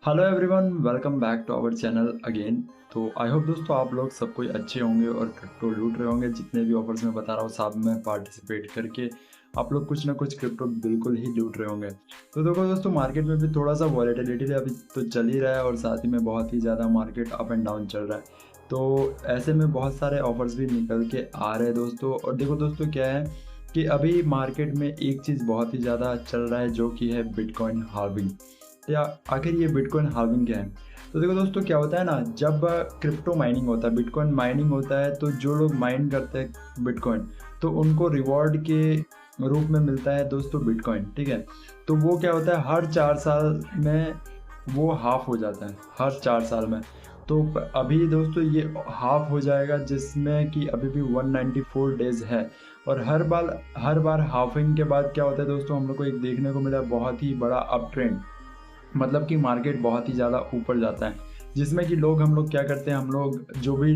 Hello everyone, welcome back to our channel again. तो I hope दोस्तों आप लोग सब कोई अच्छे होंगे और क्रिप्टो लूट रहे होंगे। जितने भी ऑफर्स मैं बता रहा हूँ सब में पार्टिसिपेट करके आप लोग कुछ ना कुछ क्रिप्टो बिल्कुल ही लूट रहे होंगे। तो देखो दोस्तों, मार्केट में भी थोड़ा सा वॉलेटिलिटी अभी तो चल ही रहा है और साथ ही में बहुत ही ज़्यादा मार्केट अप एंड डाउन चल रहा है। तो ऐसे में बहुत सारे ऑफर्स भी निकल के आ रहे हैं दोस्तों। और देखो दोस्तों, क्या है कि अभी मार्केट में एक चीज़ बहुत ही ज़्यादा चल रहा है जो कि है बिटकॉइन हार्विंग। या आखिर ये बिटकॉइन हार्विंग क्या है? तो देखो दोस्तों, क्या होता है ना, जब क्रिप्टो माइनिंग होता है, बिटकॉइन माइनिंग होता है, तो जो लोग माइन करते हैं बिटकॉइन, तो उनको रिवॉर्ड के रूप में मिलता है दोस्तों बिटकॉइन। ठीक है, तो वो क्या होता है, हर 4 साल में वो हाफ हो जाता है, हर 4 साल में। तो अभी दोस्तों ये हाफ हो जाएगा, जिसमें कि अभी भी 194 डेज है। और हर बार हाफिंग के बाद क्या होता है दोस्तों, हम लोग को एक देखने को मिला बहुत ही बड़ा अप ट्रेंड। मतलब कि मार्केट बहुत ही ज़्यादा ऊपर जाता है, जिसमें कि हम लोग क्या करते हैं, हम लोग जो भी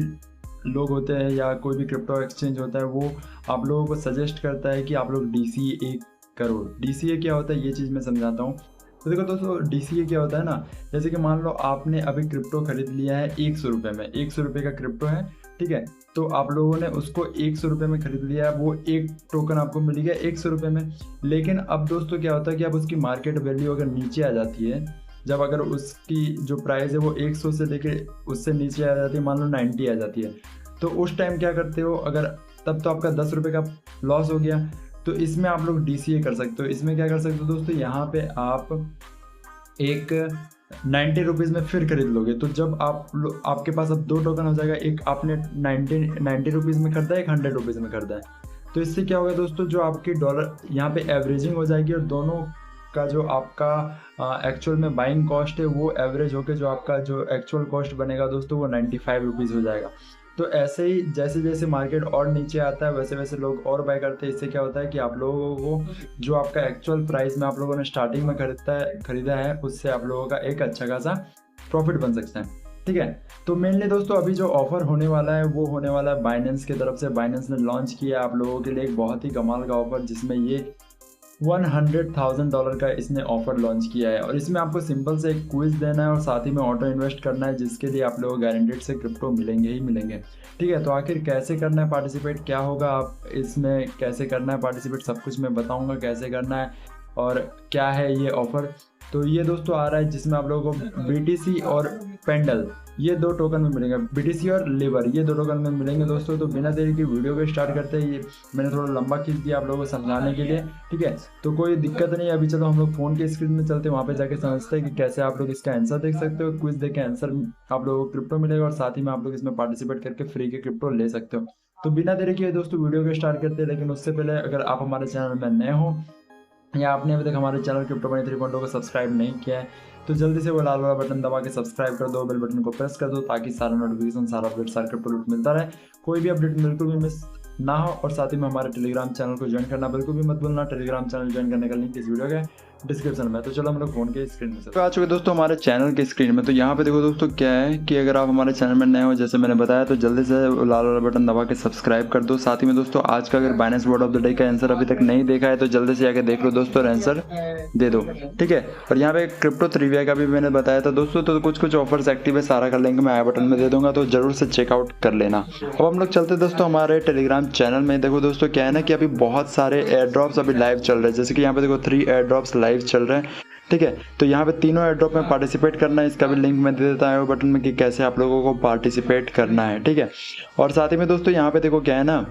लोग होते हैं या कोई भी क्रिप्टो एक्सचेंज होता है, वो आप लोगों को सजेस्ट करता है कि आप लोग DCA करो। DCA क्या होता है ये चीज़ मैं समझाता हूँ। तो देखो दोस्तों, DCA क्या होता है ना, जैसे कि मान लो आपने अभी क्रिप्टो खरीद लिया है 100 रुपये में, 100 रुपये का क्रिप्टो है। ठीक है, तो आप लोगों ने उसको 100 रुपये में खरीद लिया है, वो एक टोकन आपको मिल गया 100 रुपये में। लेकिन अब दोस्तों क्या होता है कि अब उसकी मार्केट वैल्यू अगर नीचे आ जाती है, जब अगर उसकी जो प्राइस है वो 100 से लेके उससे नीचे आ जाती है, मान लो 90 आ जाती है, तो उस टाइम क्या करते हो, अगर तब तो आपका 10 रुपये का लॉस हो गया। तो इसमें आप लोग DCA कर सकते हो। इसमें क्या कर सकते हो दोस्तों, यहाँ पे आप एक 90 रुपीज़ में फिर खरीद लोगे। तो जब आपके पास अब 2 टोकन हो जाएगा, एक आपने 90 रुपीज़ में खरीदा है, एक 100 रुपीज़ में खरीदा है। तो इससे क्या होगा दोस्तों, जो आपकी डॉलर यहाँ पे एवरेजिंग हो जाएगी और दोनों का जो आपका एक्चुअल में बाइंग कॉस्ट है वो एवरेज होकर जो आपका जो एक्चुअल कॉस्ट बनेगा दोस्तों, वो 95 रुपीज़ हो जाएगा। तो ऐसे ही जैसे जैसे मार्केट और नीचे आता है, वैसे वैसे लोग और बाय करते हैं। इससे क्या होता है कि आप लोगों को जो आपका एक्चुअल प्राइस में आप लोगों ने स्टार्टिंग में खरीदा है, उससे आप लोगों का एक अच्छा खासा प्रॉफिट बन सकता है। ठीक है, तो मेनली दोस्तों अभी जो ऑफर होने वाला है वो होने वाला है बाइनेंस की तरफ से। बाइनेंस ने लॉन्च किया आप लोगों के लिए एक बहुत ही कमाल का ऑफर, जिसमें ये $100,000 का इसने ऑफर लॉन्च किया है। और इसमें आपको सिंपल से एक क्विज देना है और साथ ही में ऑटो इन्वेस्ट करना है, जिसके लिए आप लोगों को गारंटेड से क्रिप्टो मिलेंगे ही मिलेंगे। ठीक है, तो आखिर कैसे करना है पार्टिसिपेट, क्या होगा, आप इसमें कैसे करना है पार्टिसिपेट, सब कुछ मैं बताऊंगा कैसे करना है और क्या है ये ऑफ़र। तो ये दोस्तों आ रहा है, जिसमें आप लोगों को BTC और पेंडल ये 2 टोकन में मिलेंगे। BTC और लीवर ये 2 टोकन में मिलेंगे दोस्तों। तो बिना देरी की वीडियो को स्टार्ट करते हैं। ये मैंने थोड़ा लंबा खींच दिया आप लोगों को समझाने के लिए। ठीक है, तो कोई दिक्कत नहीं। अभी चलो हम लोग फ़ोन के स्क्रीन में चलते हैं, वहाँ पे जाके समझते हैं कि कैसे आप लोग इसका आंसर देख सकते हो। क्विज देख के आंसर आप लोगों को क्रिप्टो मिलेगा और साथ ही में आप लोग इसमें पार्टिसिपेट करके फ्री के क्रिप्टो ले सकते हो। तो बिना देरी किए दोस्तों वीडियो को स्टार्ट करते हैं। लेकिन उससे पहले अगर आप हमारे चैनल में नए हो या आपने अभी तक हमारे चैनल क्रिप्टो मनी 3.0 को सब्सक्राइब नहीं किया है, तो जल्दी से वो लाल वाला बटन दबा के सब्सक्राइब कर दो, बेल बटन को प्रेस कर दो, ताकि सारा नोटिफिकेशन, सारा अपडेट, सारा क्रिप्टो लूट मिलता रहे, कोई भी अपडेट बिल्कुल भी मिस ना हो। और साथ ही में हमारे टेलीग्राम चैनल को ज्वाइन करना बिल्कुल भी मत भूलना। टेलीग्राम चैनल ज्वाइन करने का लिंक इस वीडियो के डिस्क्रिप्शन में। तो चलो हम लोग फोन के स्क्रीन में तो आ चुके दोस्तों हमारे चैनल के स्क्रीन में। तो यहाँ पे देखो दोस्तों, क्या है कि अगर आप हमारे चैनल में नए हो, जैसे मैंने बताया, तो जल्दी से लाल वाला बटन दबा के सब्सक्राइब कर दो। साथ ही में दोस्तों आज का अगर Binance word of the day का आंसर अभी तक नहीं देखा है, तो जल्दी से आके देख लो दोस्तों और आंसर दे दो। ठीक है, और यहाँ पे क्रिप्टो ट्रिविया का भी मैंने बताया था दोस्तों। तो कुछ ऑफर्स एक्टिव है, सारा का लिंक मैं आई बटन में दे दूंगा, तो जरूर से चेकआउट कर लेना। अब हम लोग चलते दोस्तों हमारे टेलीग्राम चैनल में। देखो दोस्तों, क्या है ना कि अभी बहुत सारे एयर ड्रॉप्स अभी लाइव चल रहे हैं। जैसे कि यहाँ पे देखो 3 एयर ड्रॉप्स लाइव चल रहे हैं। ठीक है, तो यहाँ पे तीनों एयर ड्रॉप में पार्टिसिपेट करना है। इसका भी लिंक मैं दे देता हूँ बटन में कि कैसे आप लोगों को पार्टिसिपेट करना है। ठीक है, और साथ ही में दोस्तों यहाँ पे देखो, क्या है ना,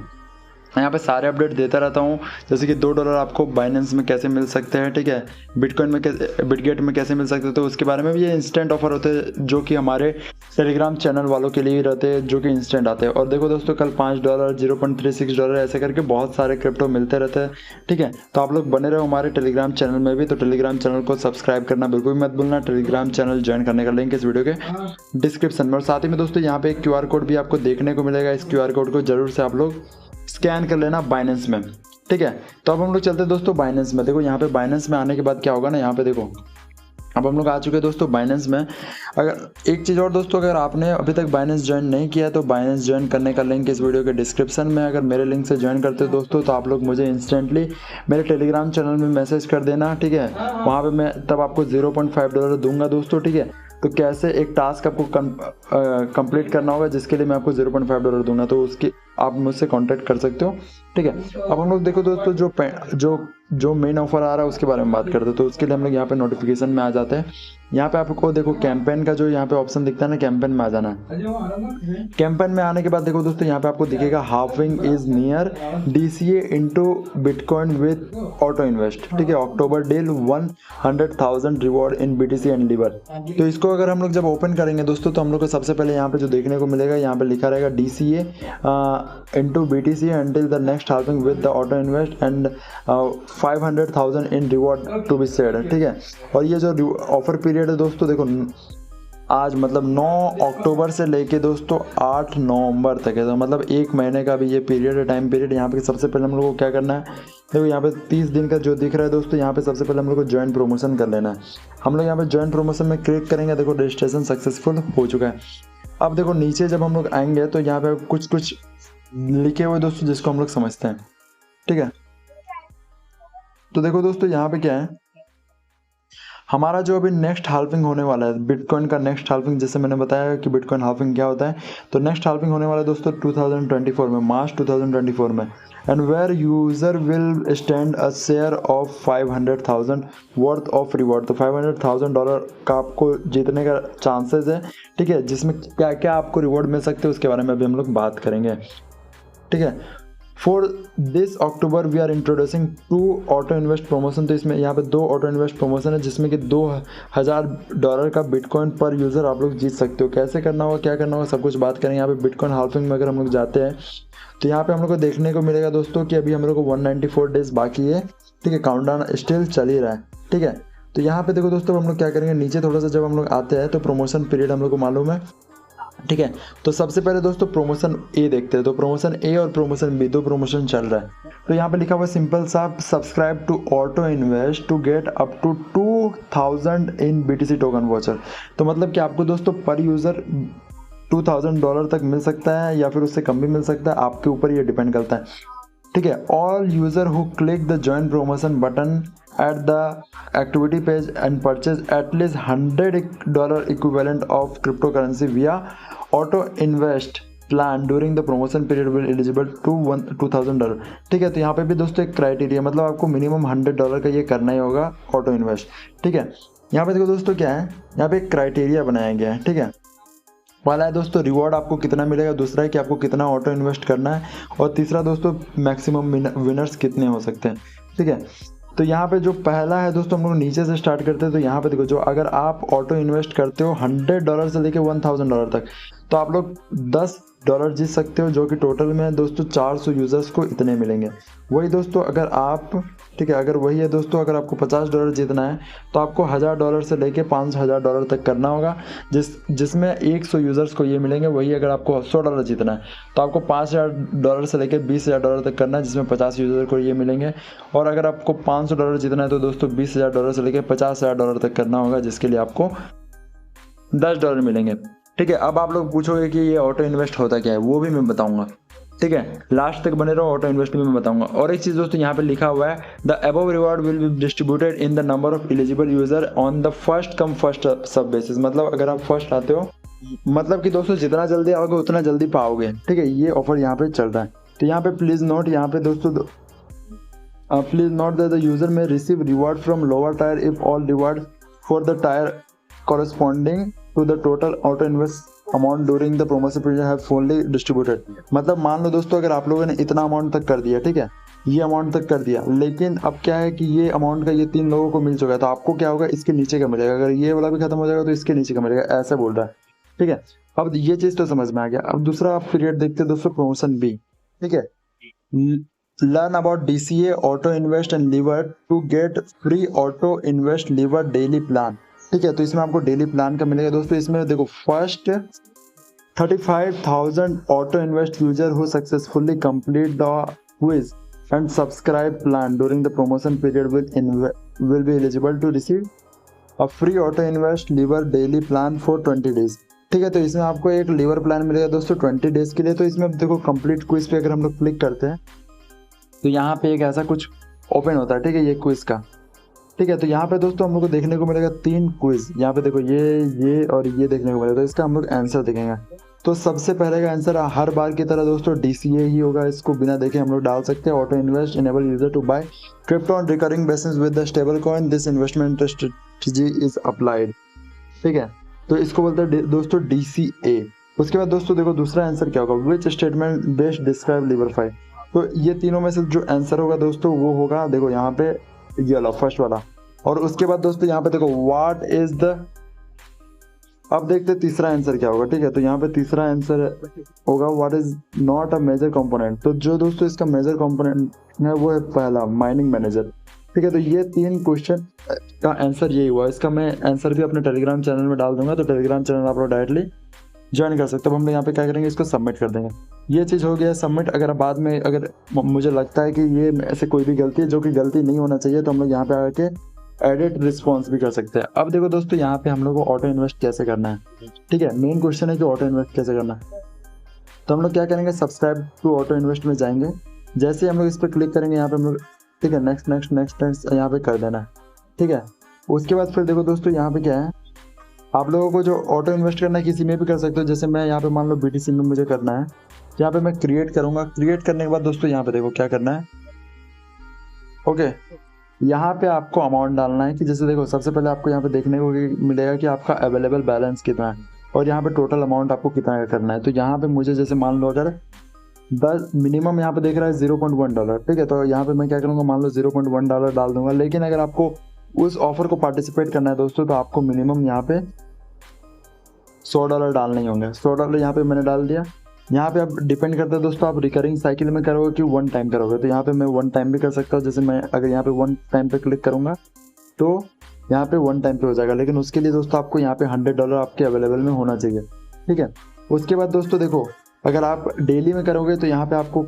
यहाँ पे सारे अपडेट देता रहता हूँ। जैसे कि $2 आपको बाइनेंस में कैसे मिल सकते हैं। ठीक है, बिटकॉइन में बिटगेट में कैसे मिल सकते हैं, तो उसके बारे में भी ये इंस्टेंट ऑफर होते हैं, जो कि हमारे टेलीग्राम चैनल वालों के लिए रहते हैं, जो कि इंस्टेंट आते हैं। और देखो दोस्तों, कल $5, $0.36 ऐसे करके बहुत सारे क्रिप्टो मिलते रहते हैं। ठीक है, तो आप लोग बने रहो हमारे टेलीग्राम चैनल में भी। तो टेलीग्राम चैनल को सब्सक्राइब करना बिल्कुल भी मत भूलना। टेलीग्राम चैनल ज्वाइन करने का लिंक इस वीडियो के डिस्क्रिप्शन में। और साथ ही में दोस्तों यहाँ पे एक QR कोड भी आपको देखने को मिलेगा। इस QR कोड को जरूर से आप लोग स्कैन कर लेना बाइनेंस में। ठीक है, तो अब हम लोग चलते हैं दोस्तों बाइनेंस में। देखो यहाँ पे बाइनेंस में आने के बाद क्या होगा ना, यहाँ पे देखो अब हम लोग आ चुके हैं दोस्तों बाइनेंस में। अगर एक चीज़ और दोस्तों, अगर आपने अभी तक बाइनेंस ज्वाइन नहीं किया है तो बाइनेंस ज्वाइन करने का लिंक इस वीडियो के डिस्क्रिप्शन में। अगर मेरे लिंक से ज्वाइन करते हो दोस्तों तो आप लोग मुझे इंस्टेंटली मेरे टेलीग्राम चैनल में मैसेज कर देना, ठीक है। वहाँ पे मैं तब आपको $0.5 दूंगा दोस्तों, ठीक है। तो कैसे एक टास्क आपको कंप्लीट करना होगा जिसके लिए मैं आपको $0.5 दूंगा, तो उसकी आप मुझसे कांटेक्ट कर सकते हो, ठीक है। अब हम लोग देखो दोस्तों जो मेन ऑफर आ रहा है उसके बारे में बात करते हैं। तो उसके लिए हम लोग यहाँ पे नोटिफिकेशन में आ जाते हैं। यहाँ पे आपको देखो कैंपेन का जो यहाँ पे ऑप्शन दिखता है ना, कैंपेन में आ जाना है। कैंपेन में आने के बाद देखो दोस्तों यहाँ पे आपको दिखेगा halving is near DCA into bitcoin with auto invest, ठीक है। October deal 100,000 reward in BTC and lever. तो इसको अगर हम लोग जब ओपन करेंगे दोस्तों तो हम लोग को सबसे पहले यहाँ पे जो देखने को मिलेगा, यहाँ पे लिखा रहेगा DCA into BTC until the next halving with the auto invest and 500,000 in reward to be said, ठीक है। और ये जो ऑफर पीरियड है दोस्तों, देखो आज मतलब 9 अक्टूबर से लेके दोस्तों 8 नवंबर तक है, तो मतलब 1 महीने का भी ये पीरियड है, टाइम पीरियड। यहाँ पे सबसे पहले हम लोग को क्या करना है, देखो यहाँ पे 30 दिन का जो दिख रहा है दोस्तों, यहाँ पे सबसे पहले हम लोग को ज्वाइन प्रमोशन कर लेना है। हम लोग यहाँ पे ज्वाइन प्रमोशन में क्लिक करेंगे, देखो रजिस्ट्रेशन सक्सेसफुल हो चुका है। अब देखो नीचे जब हम लोग आएंगे तो यहाँ पे कुछ लिखे हुए दोस्तों जिसको हम लोग समझते हैं, ठीक है। तो देखो दोस्तों यहाँ पे क्या है, हमारा जो अभी नेक्स्ट हाल्विंग होने वाला है बिटकॉइन का, नेक्स्ट हाल्विंग जैसे मैंने बताया कि बिटकॉइन हाल्विंग क्या होता है, तो नेक्स्ट हाल्विंग होने वाला है दोस्तों 2024 में, मार्च 2024 में। And where user will stand a share of 500,000 worth of reward. तो $500,000 का आपको जीतने का चांसेस है, ठीक है। जिसमें क्या क्या आपको रिवॉर्ड मिल सकते हैं उसके बारे में अभी हम लोग बात करेंगे, ठीक है। For this October we are introducing 2 auto invest promotion. तो इसमें यहाँ पे 2 ऑटो इन्वेस्ट प्रमोशन है जिसमें कि $2,000 का बिटकॉइन पर यूज़र आप लोग जीत सकते हो। कैसे करना होगा, क्या करना होगा, सब कुछ बात करेंगे। यहाँ पे बिटकॉइन हाल्विंग में अगर हम लोग जाते हैं तो यहाँ पे हम लोग को देखने को मिलेगा दोस्तों कि अभी हम लोग को 194 डेज बाकी है, ठीक है। काउंटडाउन स्टिल चल ही रहा है, ठीक है। तो यहाँ पे देखो दोस्तों हम लोग क्या करेंगे, नीचे थोड़ा सा जब हम लोग आते हैं तो प्रमोशन पीरियड हम लोग को मालूम है, ठीक है। तो सबसे पहले दोस्तों प्रमोशन ए देखते हैं। तो प्रमोशन ए और प्रमोशन बी, 2 प्रमोशन चल रहा है। तो यहाँ पे लिखा हुआ सिंपल सा, subscribe to auto invest to get up to 2,000 in BTC token voucher. तो मतलब कि आपको दोस्तों पर यूज़र $2,000 तक मिल सकता है या फिर उससे कम भी मिल सकता है, आपके ऊपर ये डिपेंड करता है, ठीक है। All user who click the join promotion button at the activity page and purchase at least $100 equivalent of cryptocurrency via auto invest plan during the promotion period will eligible to $2,000, ठीक है। तो यहाँ पे भी दोस्तों एक क्राइटेरिया, मतलब आपको मिनिमम $100 का ये करना ही होगा ऑटो इन्वेस्ट, ठीक है। यहाँ पे देखो दोस्तों क्या है, यहाँ पे एक क्राइटेरिया बनाया गया है, ठीक है। पहला है दोस्तों रिवॉर्ड आपको कितना मिलेगा, दूसरा है कि आपको कितना ऑटो इन्वेस्ट करना है, और तीसरा दोस्तों मैक्सिमम विनर्स कितने हो सकते हैं, ठीक है। तो यहाँ पे जो पहला है दोस्तों, हम लोग नीचे से स्टार्ट करते हैं। तो यहाँ पे देखो, जो अगर आप ऑटो इन्वेस्ट करते हो $100 से लेके $1,000 तक, तो आप लोग $10 जीत सकते हो, जो कि टोटल में दोस्तों 400 यूजर्स को इतने मिलेंगे। वही दोस्तों अगर आप, ठीक है, अगर वही है दोस्तों, अगर आपको $50 जीतना है तो आपको $1,000 से लेके $5,000 तक करना होगा, जिसमें 100 यूजर्स को ये मिलेंगे। वही अगर आपको $100 जीतना है तो आपको $5,000 से लेके $20,000 तक करना है, जिसमें 50 यूजर को ये मिलेंगे। और अगर आपको $500 जीतना है तो दोस्तों $20,000 से लेके $50,000 तक करना होगा, जिसके लिए आपको $10 मिलेंगे, ठीक है। अब आप लोग पूछोगे कि ये ऑटो इन्वेस्ट होता क्या है, वो भी मैं बताऊंगा, ठीक है। लास्ट तक बने रहो, ऑटो इन्वेस्ट में मैं बताऊंगा। और एक चीज दोस्तों यहाँ पे लिखा हुआ है, the above reward will be distributed in the number of eligible user on the first come first सब बेसिस। मतलब अगर आप फर्स्ट आते हो, मतलब कि दोस्तों जितना जल्दी आओगे उतना जल्दी पाओगे, ठीक है। ये ऑफर यहाँ पे चल रहा है। तो यहाँ पे प्लीज नोट, यहाँ पे दोस्तों please note that the user may receive reward from lower tier if all reward for the tier corresponding to the total auto invest amount during the promotion period have fully distributed. मतलब मान लो दोस्तों अगर आप लोगों ने इतना amount तक कर दिया, ठीक है, ये अमाउंट तक कर दिया, लेकिन अब क्या है कि ये अमाउंट का ये 3 लोगों को मिल चुका है, तो आपको क्या होगा, इसके नीचे का मिलेगा। अगर ये वाला भी खत्म हो जाएगा तो इसके नीचे का मिलेगा, ऐसा बोल रहा है, ठीक है। अब ये चीज तो समझ में आ गया। अब दूसरा पीरियड देखते हैं दोस्तों, प्रमोशन बी, ठीक है। Learn about DCA auto invest and lever to get free auto invest lever daily plan, ठीक है। तो इसमें आपको डेली प्लान का मिलेगा दोस्तों। इसमें देखो first 35,000 auto invest user who successfully complete the quiz and subscribe plan during the promotion period will be eligible to receive a free auto invest lever daily plan for 20 days. ठीक है, तो इसमें आपको एक लीवर प्लान मिलेगा दोस्तों 20 days के लिए। तो इसमें देखो कंप्लीट क्विज पे अगर हम लोग क्लिक करते हैं तो यहाँ पे एक ऐसा कुछ ओपन होता है। ठीक है, ये क्विज का। ठीक है, तो यहाँ पे दोस्तों हम लोग को देखने को मिलेगा 3 क्विज। यहाँ पे देखो ये और ये देखने को मिलेगा। तो इसका हम लोग आंसर देखेंगे। तो सबसे पहले का आंसर हर बार की तरह दोस्तों DCA ही होगा। इसको बिना देखे हम लोग डाल सकते हैं। Auto invest enable user to buy crypto on recurring basis with the stable coin, this investment strategy is applied. ठीक है, तो इसको बोलते हैं दोस्तों DCA। उसके बाद दोस्तों देखो दूसरा आंसर क्या होगा, विच स्टेटमेंट बेस्ट डिस्क्राइब लीवरफाई। तो ये तीनों में से जो आंसर होगा दोस्तों वो होगा देखो यहाँ पे ये वाला फर्स्ट वाला। और उसके बाद दोस्तों यहाँ पे देखो व्हाट इज द, अब देखते हैं तीसरा आंसर क्या होगा। ठीक है, तो यहाँ पे तीसरा आंसर होगा what is not a major component. तो जो दोस्तों इसका मेजर कंपोनेंट है वो है पहला माइनिंग मैनेजर। ठीक है, तो ये 3 क्वेश्चन का आंसर यही हुआ। इसका मैं आंसर भी अपने टेलीग्राम चैनल में डाल दूंगा, तो टेलीग्राम चैनल आप लोग डायरेक्टली ज्वाइन कर सकते हो। अब हम लोग यहाँ पे क्या करेंगे, इसको सबमिट कर देंगे। ये चीज़ हो गया सबमिट। अगर बाद में अगर मुझे लगता है कि ये ऐसे कोई भी गलती है जो कि गलती नहीं होना चाहिए, तो हम लोग यहाँ पे आके एडिट रिस्पॉन्स भी कर सकते हैं। अब देखो दोस्तों यहाँ पे हम लोग को ऑटो इन्वेस्ट कैसे करना है। ठीक है, मेन क्वेश्चन है कि ऑटो इन्वेस्ट कैसे करना है। तो हम लोग क्या करेंगे, सब्सक्राइब टू ऑटो इन्वेस्ट में जाएंगे। जैसे ही हम लोग इस पर क्लिक करेंगे यहाँ पे हम लोग, ठीक है, नेक्स्ट नेक्स्ट नेक्स्ट नेक्स्ट यहाँ पे कर देना है। ठीक है, उसके बाद फिर देखो दोस्तों यहाँ पे क्या है, आप लोगों को जो ऑटो इन्वेस्ट करना है किसी में भी कर सकते हो। जैसे मैं यहाँ पे मान लो BTC में मुझे करना है, यहाँ पे मैं क्रिएट करूँगा। क्रिएट करने के बाद दोस्तों यहाँ पे देखो क्या करना है। ओके, यहाँ पे आपको अमाउंट डालना है कि जैसे देखो सबसे पहले आपको यहाँ पे देखने को मिलेगा कि आपका अवेलेबल बैलेंस कितना है और यहाँ पे टोटल अमाउंट आपको कितना का करना है। तो यहाँ पे मुझे जैसे मान लो अगर 10 मिनिमम यहाँ पे देख रहा है $0.1। ठीक है, तो यहाँ पे मैं क्या करूँगा, मान लो $0.1 डाल दूंगा। लेकिन अगर आपको उस ऑफर को पार्टिसिपेट करना है दोस्तों, तो आपको मिनिमम यहाँ पे $100 डालने ही होंगे। $100 यहाँ पे मैंने डाल दिया। यहाँ पे आप डिपेंड करता है दोस्तों आप रिकरिंग साइकिल में करोगे कि 1 टाइम करोगे। तो यहाँ पे मैं 1 टाइम भी कर सकता हूँ। जैसे मैं अगर यहाँ पे 1 टाइम पे क्लिक करूँगा तो यहाँ पे 1 टाइम पे हो जाएगा। लेकिन उसके लिए दोस्तों आपको यहाँ पे $100 आपके अवेलेबल में होना चाहिए। ठीक है, उसके बाद दोस्तों देखो अगर आप डेली में करोगे तो यहाँ पे आपको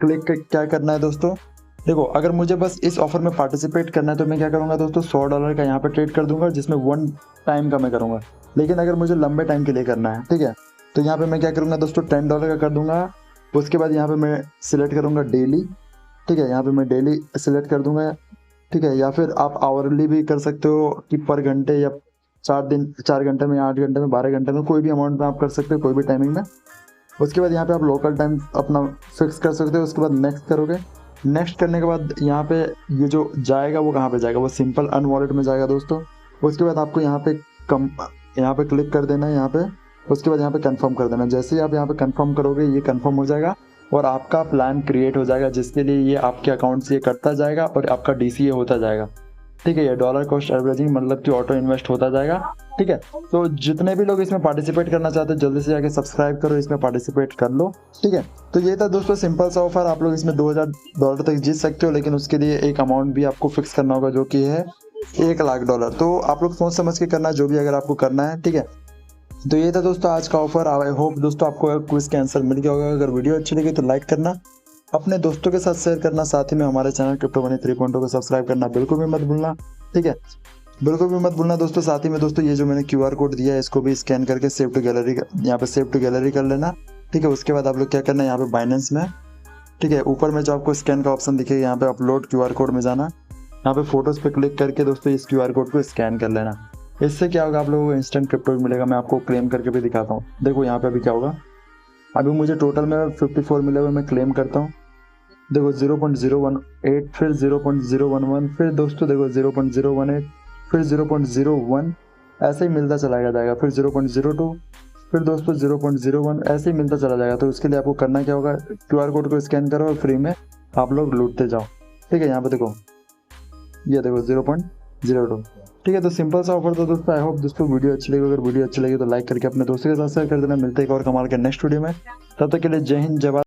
क्लिक क्या करना है दोस्तों। देखो अगर मुझे बस इस ऑफर में पार्टिसिपेट करना है तो मैं क्या करूँगा दोस्तों, $100 का यहाँ पे ट्रेड कर दूंगा, जिसमें 1 टाइम का मैं करूँगा। लेकिन अगर मुझे लंबे टाइम के लिए करना है, ठीक है, तो यहाँ पे मैं क्या करूँगा दोस्तों, $10 का कर दूंगा। उसके बाद यहाँ पे मैं सिलेक्ट करूँगा डेली। ठीक है, यहाँ पे मैं डेली सिलेक्ट कर दूंगा। ठीक है, या फिर आप आवरली भी कर सकते हो कि पर घंटे या 4 घंटे में, 8 घंटे में, 12 घंटे में, कोई भी अमाउंट में आप कर सकते हो, कोई भी टाइमिंग में। उसके बाद यहाँ पे आप लोकल टाइम अपना फिक्स कर सकते हो। उसके बाद नेक्स्ट करोगे। नेक्स्ट करने के बाद यहाँ पे ये जो जाएगा वो कहाँ पे जाएगा, वो सिंपल अर्न वॉलेट में जाएगा दोस्तों। उसके बाद आपको यहाँ पे क्लिक कर देना है यहाँ पे। उसके बाद यहाँ पे कंफर्म कर देना। जैसे ही आप यहाँ पे कंफर्म करोगे ये कंफर्म हो जाएगा और आपका प्लान क्रिएट हो जाएगा, जिसके लिए ये आपके अकाउंट से ये कटता जाएगा और आपका DCA होता जाएगा। ठीक है, ये डॉलर कॉस्ट एवरेजिंग मतलब कि ऑटो इन्वेस्ट होता जाएगा। ठीक है, तो जितने भी लोग इसमें पार्टिसिपेट करना चाहते हैं जल्दी से जाके सब्सक्राइब करो, इसमें पार्टिसिपेट कर लो। ठीक है, तो ये था दोस्तों सिंपल सा ऑफर। आप लोग इसमें $2000 तक जीत सकते हो, लेकिन उसके लिए एक अमाउंट भी आपको फिक्स करना होगा जो कि है $1,00,000। तो आप लोग सोच समझ के करना जो भी अगर आपको करना है। ठीक है, तो ये था दोस्तों आज का ऑफर। आई होप दोस्तों आपको क्विज का आंसर मिल गया होगा। अगर वीडियो अच्छी लगी तो लाइक करना, अपने दोस्तों के साथ शेयर करना, साथ ही में हमारे चैनल क्रिप्टो मनी 3.0 को सब्सक्राइब करना बिल्कुल भी मत भूलना। ठीक है, बिल्कुल भी मत भूलना दोस्तों। साथ ही में दोस्तों ये जो मैंने QR कोड दिया है इसको भी स्कैन करके सेव टू गैलरी, यहाँ पे सेव टू गैलरी कर लेना। ठीक है, उसके बाद आप लोग क्या करना है, यहाँ पे बाइनेंस में, ठीक है, ऊपर में जो आपको स्कैन का ऑप्शन दिखेगा यहाँ पे अपलोड QR कोड में जाना। यहाँ पे फोटोज पे क्लिक करके दोस्तों इस QR कोड को स्कैन कर लेना। इससे क्या होगा, आप लोगों को इंस्टेंट क्रिप्टो मिलेगा। मैं आपको क्लेम करके भी दिखाता हूँ। देखो यहाँ पे अभी क्या होगा, अभी मुझे टोटल में 54 मिले हुए, मैं क्लेम करता हूँ। देखो 0.018, फिर 0.011, फिर दोस्तों देखो 0.018, फिर 0.01, ऐसे ही मिलता चला जाएगा। फिर 0.02, फिर दोस्तों 0.01, ऐसे ही मिलता चला जाएगा। तो उसके लिए आपको करना क्या होगा, QR कोड को स्कैन करो और फ्री में आप लोग लूटते जाओ। ठीक है, यहाँ पे देखो ये देखो 0.02। ठीक है, तो सिंपल सा ऑफर था दोस्तों। आई होप दोस्तों वीडियो अच्छी लगी। अगर वीडियो अच्छी लगी तो लाइक करके अपने दोस्तों के साथ शेयर कर देना। मिलते हैं एक और कमाल के नेक्स्ट वीडियो में। तब तक के लिए जय हिंद, जय भारत।